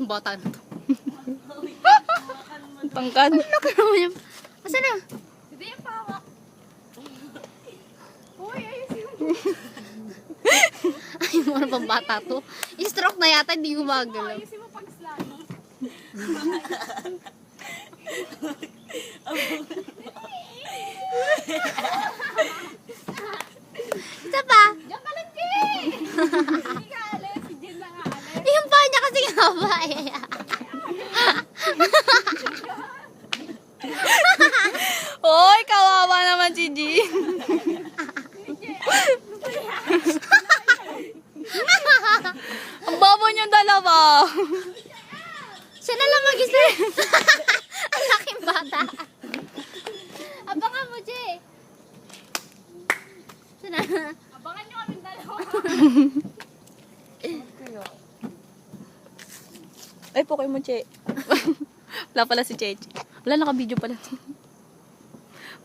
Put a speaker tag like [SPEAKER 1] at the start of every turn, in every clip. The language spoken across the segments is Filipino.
[SPEAKER 1] tong bata na to.
[SPEAKER 2] Tangkad.
[SPEAKER 1] Ano ka naman yan? Asa na?
[SPEAKER 3] Hindi yung pawak. Uy, ayusin mo.
[SPEAKER 1] Ay, ano bang bata to? I-stroke na yata, hindi gumagalaw.
[SPEAKER 3] Ayusin mo pag slide.
[SPEAKER 1] Isa pa?
[SPEAKER 3] Diyan ka lang, Jay! Hindi ka alis. Si Jen na nga alis.
[SPEAKER 1] Yung pa niya kasi haba eh.
[SPEAKER 2] Hoy, kawawa naman si G. Ang babo niyong dalawa.
[SPEAKER 1] Siya na lang mag-isa. Ang laking bata. Abangan mo, Jay. Sana.
[SPEAKER 3] Abangan nyo kaming dalawa.
[SPEAKER 2] Ay, pokey mo, Che. Wala pala si Cheche. Wala, naka-video pala.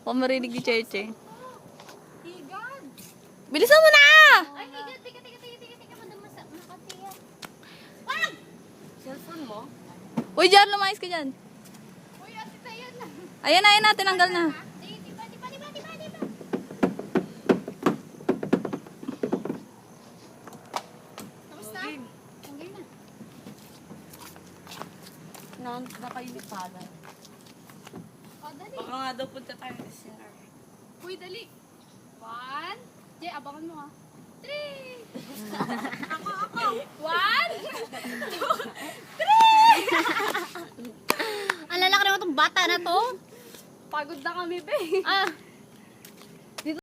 [SPEAKER 2] Baka marinig ni Cheche.
[SPEAKER 3] Igad.
[SPEAKER 2] Bilisan mo na!
[SPEAKER 1] Ay, tiga. Makatiya. Wag!
[SPEAKER 3] Cellphone mo?
[SPEAKER 2] Uy, Jar, lumayas ka dyan.
[SPEAKER 3] Uy, ate tayo na.
[SPEAKER 2] Ayan na, tinanggal na.
[SPEAKER 1] Diba.
[SPEAKER 3] Tapos na? Hanggang na.
[SPEAKER 2] Nakainip pala.
[SPEAKER 3] O, dali.
[SPEAKER 2] Baka nga daw punta tayo sa CR.
[SPEAKER 3] Uy, dali. 1. Jay, abangan mo ha. 3. Ako. 1.
[SPEAKER 1] Ang lalaki naman tong bata na to.
[SPEAKER 3] Pagod na kami, be.
[SPEAKER 1] Ah,